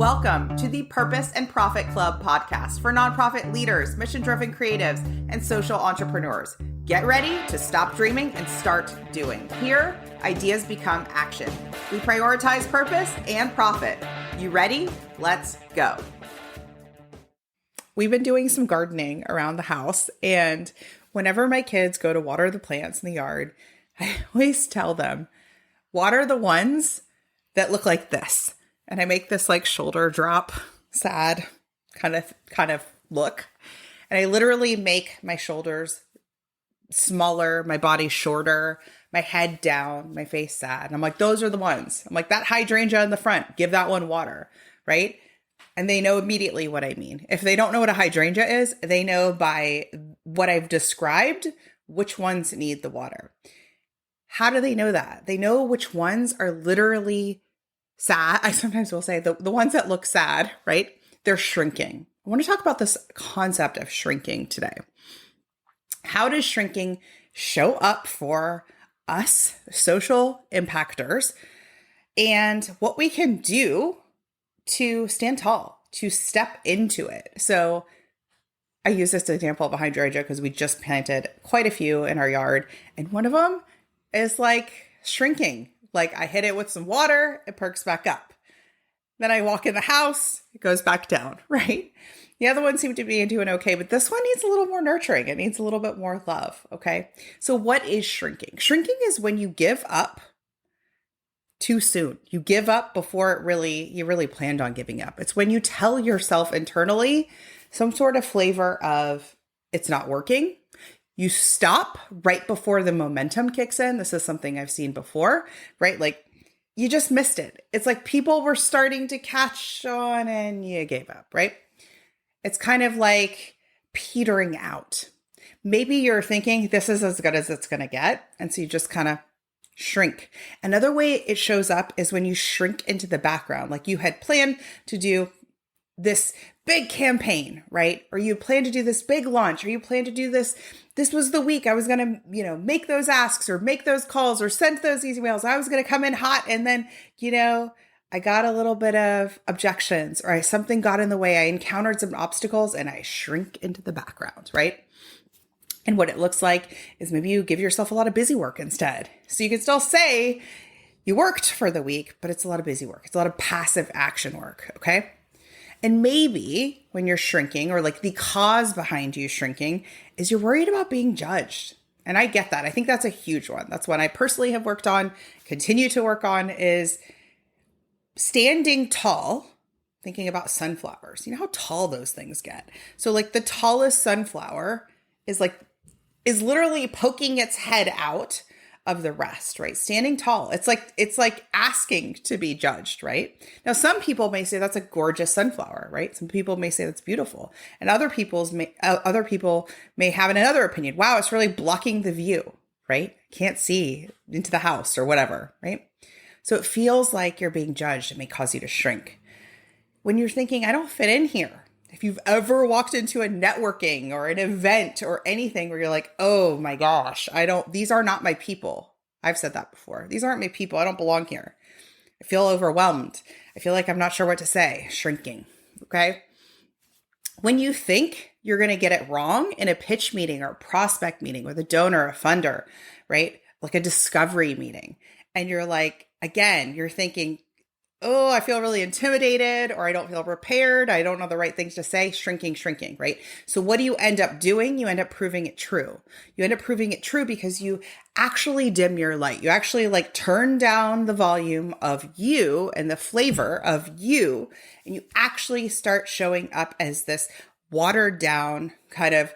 Welcome to the Purpose and Profit Club podcast for nonprofit leaders, mission-driven creatives, and social entrepreneurs. Get ready to stop dreaming and start doing. Here, ideas become action. We prioritize purpose and profit. You ready? Let's go. We've been doing some gardening around the house, and whenever my kids go to water the plants in the yard, I always tell them, water the ones that look like this. And I make this like shoulder drop, sad kind of look. And I literally make my shoulders smaller, my body shorter, my head down, my face sad. And I'm like, those are the ones. I'm like, that hydrangea in the front, give that one water, right? And they know immediately what I mean. If they don't know what a hydrangea is, they know by what I've described which ones need the water. How do they know that? They know which ones are literally sad. I sometimes will say the ones that look sad, right? They're shrinking. I want to talk about this concept of shrinking today. How does shrinking show up for us, social impactors, and what we can do to stand tall, to step into it? So I use this example of a hydrangea because we just planted quite a few in our yard, and one of them is like shrinking. Like I hit it with some water, it perks back up. Then I walk in the house, it goes back down, right? The other ones seem to be doing okay, but this one needs a little more nurturing. It needs a little bit more love, okay? So what is shrinking? Shrinking is when you give up too soon. You give up before you really planned on giving up. It's when you tell yourself internally some sort of flavor of it's not working. You stop right before the momentum kicks in. This is something I've seen before, right? Like you just missed it. It's like people were starting to catch on and you gave up, right? It's kind of like petering out. Maybe you're thinking this is as good as it's going to get. And so you just kind of shrink. Another way it shows up is when you shrink into the background. Like you had planned to do this big campaign, right? Or you plan to do this big launch, or you plan to do this. This was the week I was going to, make those asks or make those calls or send those emails. I was going to come in hot. And then, I got a little bit of objections or something got in the way. I encountered some obstacles and I shrink into the background, right? And what it looks like is maybe you give yourself a lot of busy work instead. So you can still say you worked for the week, but it's a lot of busy work. It's a lot of passive action work. Okay. And maybe when you're shrinking, or like the cause behind you shrinking, is you're worried about being judged. And I get that. I think that's a huge one. That's one I personally have worked on, continue to work on, is standing tall, thinking about sunflowers. You know how tall those things get. So like the tallest sunflower is literally poking its head out of the rest, right? Standing tall. It's like asking to be judged, right? Now, some people may say that's a gorgeous sunflower, right? Some people may say that's beautiful. And other people may have another opinion. Wow, it's really blocking the view, right? Can't see into the house or whatever, right? So it feels like you're being judged. It may cause you to shrink. When you're thinking, I don't fit in here. If you've ever walked into a networking or an event or anything where you're like, oh my gosh, these are not my people. I've said that before. These aren't my people. I don't belong here. I feel overwhelmed. I feel like I'm not sure what to say. Shrinking. Okay. When you think you're going to get it wrong in a pitch meeting or a prospect meeting with a donor, a funder, right? Like a discovery meeting. And you're like, again, you're thinking, oh, I feel really intimidated, or I don't feel prepared. I don't know the right things to say. Shrinking, right? So what do you end up doing? You end up proving it true. You end up proving it true because you actually dim your light. You actually turn down the volume of you and the flavor of you, and you actually start showing up as this watered down kind of,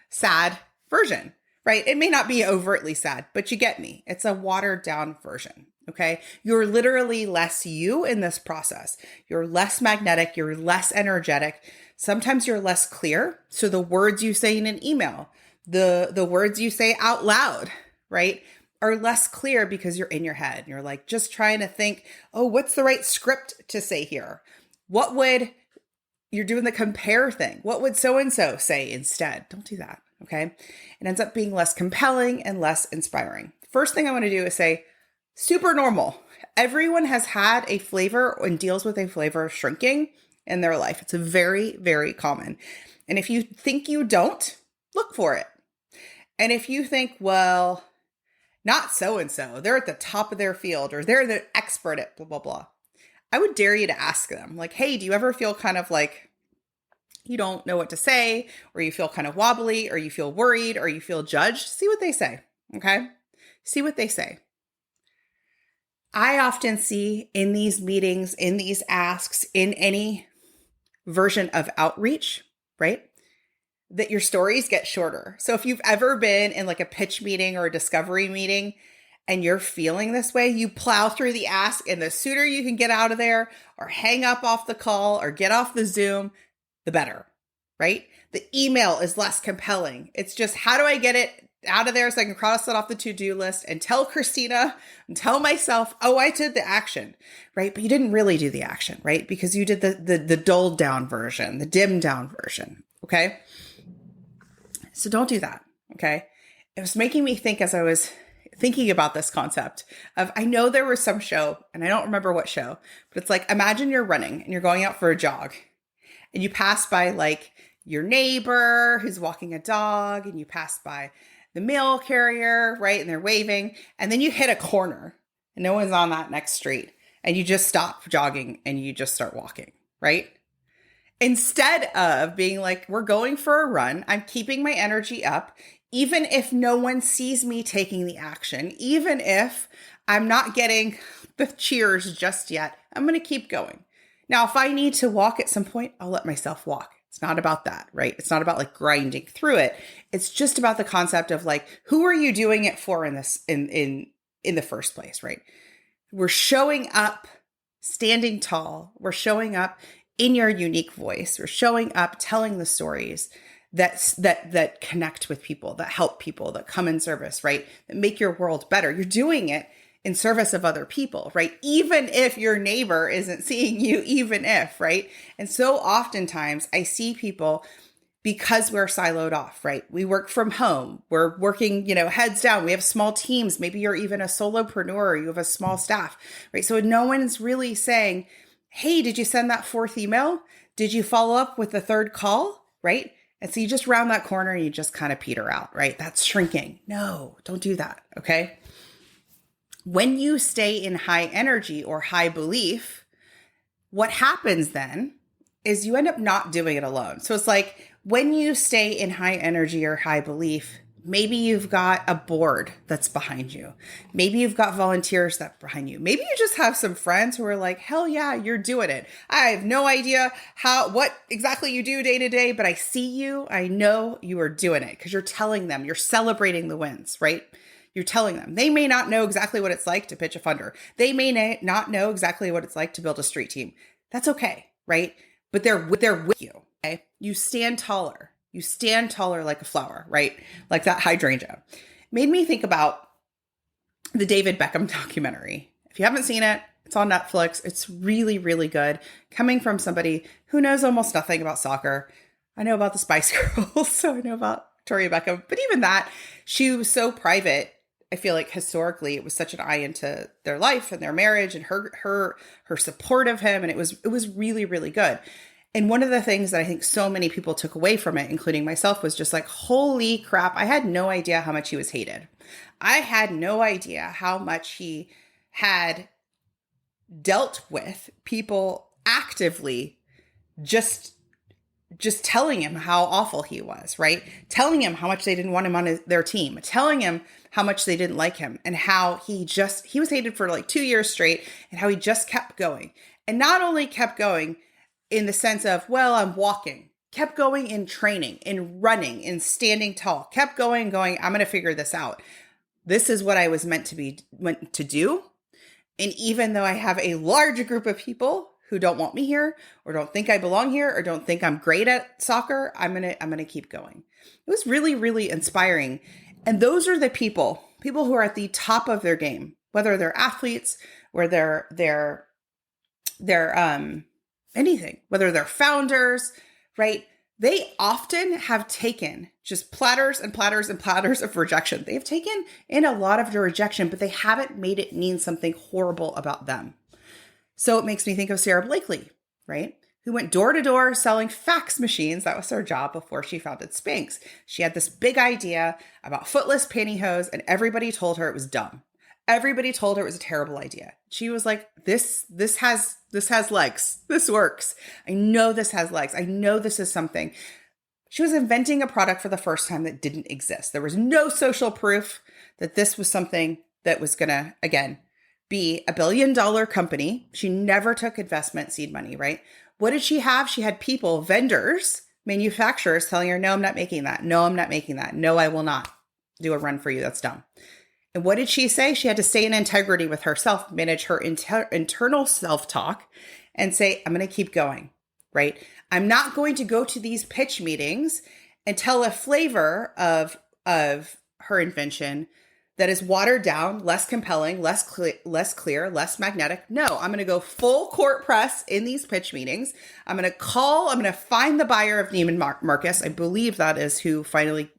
sad version, right? It may not be overtly sad, but you get me. It's a watered down version. Okay. You're literally less you in this process. You're less magnetic. You're less energetic. Sometimes you're less clear. So the words you say in an email, the words you say out loud, right, are less clear because you're in your head. You're like just trying to think, oh, what's the right script to say here? You're doing the compare thing. What would so-and-so say instead? Don't do that. Okay. It ends up being less compelling and less inspiring. First thing I want to do is say, super normal. Everyone has had a flavor and deals with a flavor of shrinking in their life. It's very, very common. And if you think you don't, look for it. And if you think, well, not so-and-so, they're at the top of their field, or they're the expert at blah, blah, blah, I would dare you to ask them, like, hey, do you ever feel kind of like you don't know what to say, or you feel kind of wobbly, or you feel worried, or you feel judged? See what they say, okay? See what they say. I often see in these meetings, in these asks, in any version of outreach, right, that your stories get shorter. So if you've ever been in like a pitch meeting or a discovery meeting and you're feeling this way, you plow through the ask, and the sooner you can get out of there or hang up off the call or get off the Zoom, the better, right? The email is less compelling. It's just, how do I get it out of there so I can cross it off the to-do list and tell Christina and tell myself, oh, I did the action, right? But you didn't really do the action, right? Because you did the dulled down version, the dimmed down version, okay? So don't do that, okay? It was making me think, as I was thinking about this concept of, I know there was some show, and I don't remember what show, but it's like, imagine you're running and you're going out for a jog, and you pass by like your neighbor who's walking a dog, and you pass by the mail carrier, right? And they're waving, and then you hit a corner and no one's on that next street, and you just stop jogging and you just start walking, right? Instead of being like, we're going for a run, I'm keeping my energy up, even if no one sees me taking the action, even if I'm not getting the cheers just yet, I'm going to keep going. Now, if I need to walk at some point, I'll let myself walk. It's not about that, right? It's not about like grinding through it. It's just about the concept of like, who are you doing it for in this, in the first place, right? We're showing up, standing tall. We're showing up in your unique voice. We're showing up, telling the stories that connect with people, that help people, that come in service, right? That make your world better. You're doing it in service of other people, right? Even if your neighbor isn't seeing you, even if, right? And so oftentimes I see people, because we're siloed off, right? We work from home. We're working, heads down. We have small teams. Maybe you're even a solopreneur. You have a small staff, right? So no one's really saying, hey, did you send that fourth email? Did you follow up with the third call, right? And so you just round that corner and you just kind of peter out, right? That's shrinking. No, don't do that, okay? When you stay in high energy or high belief, what happens then is you end up not doing it alone. So it's like, when you stay in high energy or high belief, maybe you've got a board that's behind you. Maybe you've got volunteers that's behind you. Maybe you just have some friends who are like, hell yeah, you're doing it. I have no idea what exactly you do day to day, but I see you. I know you are doing it because you're telling them, you're celebrating the wins, right? You're telling them. They may not know exactly what it's like to pitch a funder. They may not know exactly what it's like to build a street team. That's okay, right? But they're with you, okay? You stand taller. You stand taller like a flower, right? Like that hydrangea. Made me think about the David Beckham documentary. If you haven't seen it, it's on Netflix. It's really, really good. Coming from somebody who knows almost nothing about soccer. I know about the Spice Girls, so I know about Victoria Beckham. But even that, she was so private. I feel like historically it was such an eye into their life and their marriage and her support of him. And it was really, really good. And one of the things that I think so many people took away from it, including myself, was just like, holy crap, I had no idea how much he was hated. I had no idea how much he had dealt with people actively just telling him how awful he was, right? Telling him how much they didn't want him on their team, telling him how much they didn't like him, and how he was hated for like 2 years straight, and how he just kept going. And not only kept going in the sense of, well, I'm walking, kept going in training, in running, in standing tall, kept going, I'm going to figure this out. This is what I was meant to do. And even though I have a large group of people who don't want me here, or don't think I belong here, or don't think I'm great at soccer, I'm gonna keep going. It was really, really inspiring. And those are the people who are at the top of their game, whether they're athletes, or they're anything, whether they're founders, right? they often have taken just platters and platters and platters of rejection. They've taken in a lot of the rejection, but they haven't made it mean something horrible about them. So it makes me think of Sara Blakely, right? Who went door to door selling fax machines. That was her job before she founded Spanx. She had this big idea about footless pantyhose, and everybody told her it was dumb. Everybody told her it was a terrible idea. She was like, this has legs. This works. I know this has legs. I know this is something. She was inventing a product for the first time that didn't exist. There was no social proof that this was something that was going to, again, be a $1 billion company. She never took investment seed money, right? What did she have? She had people, vendors, manufacturers telling her, no, I'm not making that. No, I'm not making that. No, I will not do a run for you. That's dumb. And what did she say? She had to stay in integrity with herself, manage her internal self-talk, and say, I'm going to keep going, right? I'm not going to go to these pitch meetings and tell a flavor of her invention that is watered down, less compelling, less clear, less magnetic. No, I'm going to go full court press in these pitch meetings. I'm going to find the buyer of Neiman Marcus. I believe that is who finally,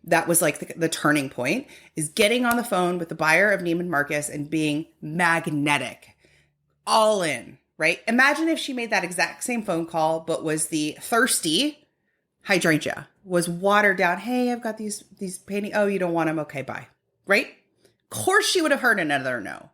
that was like the turning point, is getting on the phone with the buyer of Neiman Marcus and being magnetic, all in, right? Imagine if she made that exact same phone call, but was the thirsty hydrangea, was watered down. Hey, I've got these painting. Oh, you don't want them? Okay, bye. Right? Of course she would have heard another no.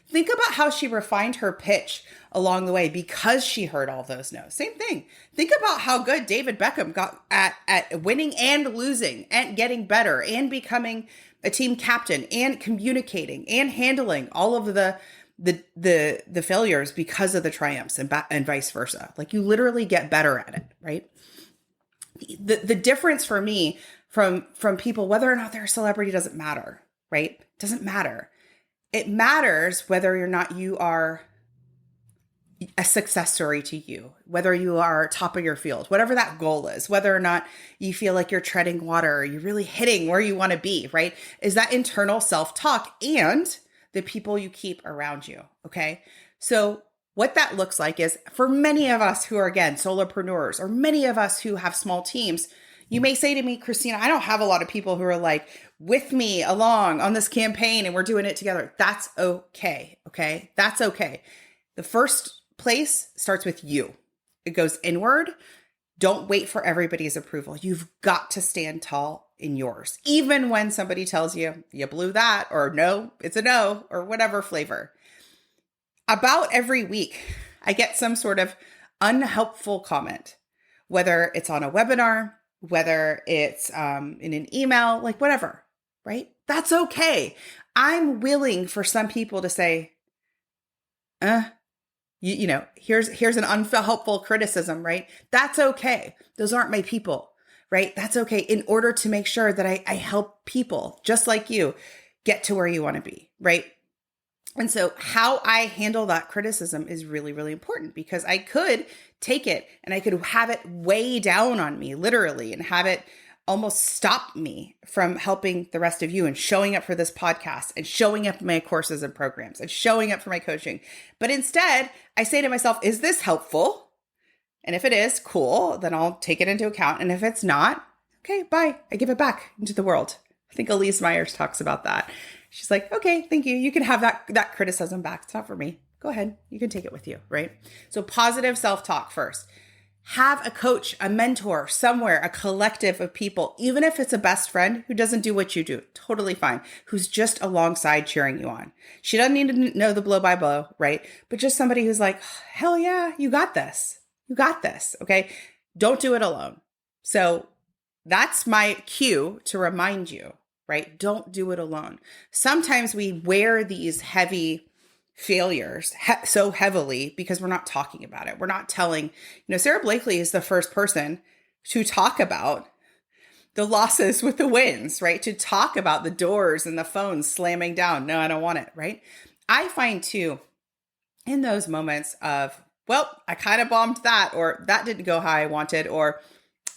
Think about how she refined her pitch along the way because she heard all those no's. Same thing. Think about how good David Beckham got at winning and losing and getting better and becoming a team captain and communicating and handling all of the failures because of the triumphs and vice versa. Like, you literally get better at it, right? The difference for me from people, whether or not they're a celebrity, doesn't matter, right? Doesn't matter. It matters whether or not you are a success story to you, whether you are top of your field, whatever that goal is, whether or not you feel like you're treading water, or you're really hitting where you want to be, right? Is that internal self-talk and the people you keep around you, okay? So what that looks like is, for many of us who are, again, solopreneurs, or many of us who have small teams, you may say to me, Christina, I don't have a lot of people who are like with me along on this campaign and we're doing it together. That's okay. Okay. That's okay. The first place starts with you. It goes inward. Don't wait for everybody's approval. You've got to stand tall in yours. Even when somebody tells you, you blew that, or no, it's a no, or whatever flavor. About every week, I get some sort of unhelpful comment, whether it's on a webinar, whether it's in an email, like whatever, right? That's okay. I'm willing for some people to say, you know, here's an unhelpful criticism, right? That's okay. Those aren't my people, right? That's okay. In order to make sure that I help people just like you get to where you want to be, right? And so how I handle that criticism is really, really important, because I could take it and I could have it weigh down on me, literally, and have it almost stop me from helping the rest of you and showing up for this podcast and showing up in my courses and programs and showing up for my coaching. But instead, I say to myself, is this helpful? And if it is, cool, then I'll take it into account. And if it's not, okay, bye. I give it back into the world. I think Elise Myers talks about that. She's like, okay, thank you. You can have that criticism back. It's not for me. Go ahead. You can take it with you, right? So positive self-talk first. Have a coach, a mentor somewhere, a collective of people, even if it's a best friend who doesn't do what you do, totally fine, who's just alongside cheering you on. She doesn't need to know the blow by blow, right? But just somebody who's like, hell yeah, you got this. You got this, okay? Don't do it alone. So that's my cue to remind you, right? Don't do it alone. Sometimes we wear these heavy failures so heavily because we're not talking about it. We're not telling, Sara Blakely is the first person to talk about the losses with the wins, right? To talk about the doors and the phones slamming down. No, I don't want it, right? I find too, in those moments of, well, I kind of bombed that, or that didn't go how I wanted, or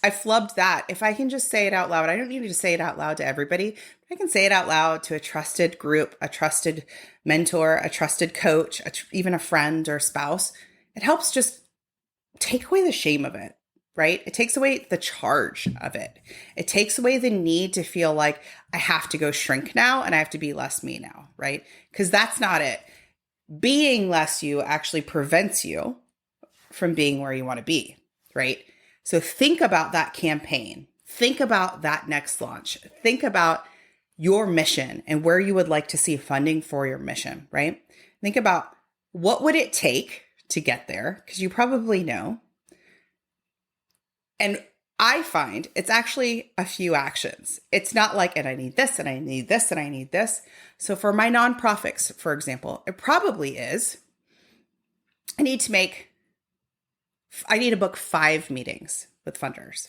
I flubbed that. If I can just say it out loud, I don't need to say it out loud to everybody. I can say it out loud to a trusted group, a trusted mentor, a trusted coach, even a friend or spouse. It helps just take away the shame of it. right? It takes away the charge of it. It takes away the need to feel like I have to go shrink now and I have to be less me now, right? Because that's not it. Being less you actually prevents you from being where you want to be, right? So think about that campaign. Think about that next launch. Think about your mission and where you would like to see funding for your mission, right? Think about what would it take to get there, because you probably know. And I find it's actually a few actions. It's not like, and I need this, and I need this, and I need this. So for my nonprofits, for example, it probably is, I need to book 5 meetings with funders,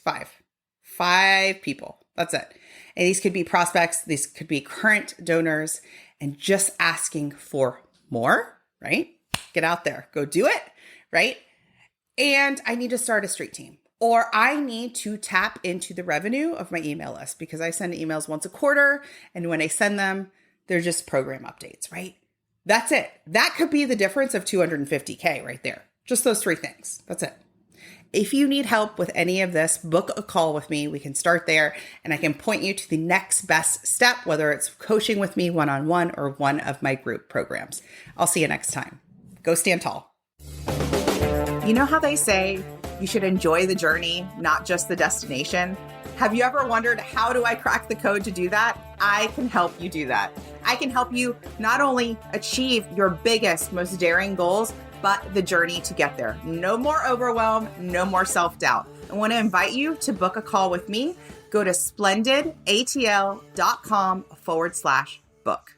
5 people. That's it. And these could be prospects. These could be current donors, and just asking for more, right? Get out there, go do it, right? And I need to start a street team, or I need to tap into the revenue of my email list, because I send emails once a quarter. And when I send them, they're just program updates, right? That's it. That could be the difference of $250K right there. Just those 3 things. That's it. If you need help with any of this, book a call with me. We can start there, and I can point you to the next best step, whether it's coaching with me one-on-one or one of my group programs. I'll see you next time. Go stand tall. You know how they say you should enjoy the journey, not just the destination? Have you ever wondered, how do I crack the code to do that? I can help you do that. I can help you not only achieve your biggest, most daring goals, but the journey to get there. No more overwhelm, no more self-doubt. I want to invite you to book a call with me. Go to splendidatl.com/book.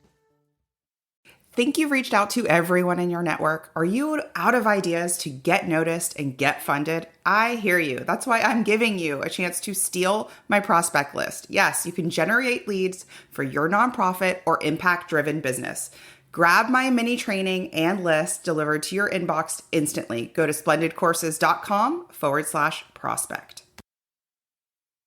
Think you've reached out to everyone in your network? Are you out of ideas to get noticed and get funded? I hear you. That's why I'm giving you a chance to steal my prospect list. Yes, you can generate leads for your nonprofit or impact-driven business. Grab my mini training and list delivered to your inbox instantly. Go to splendidcourses.com/prospect.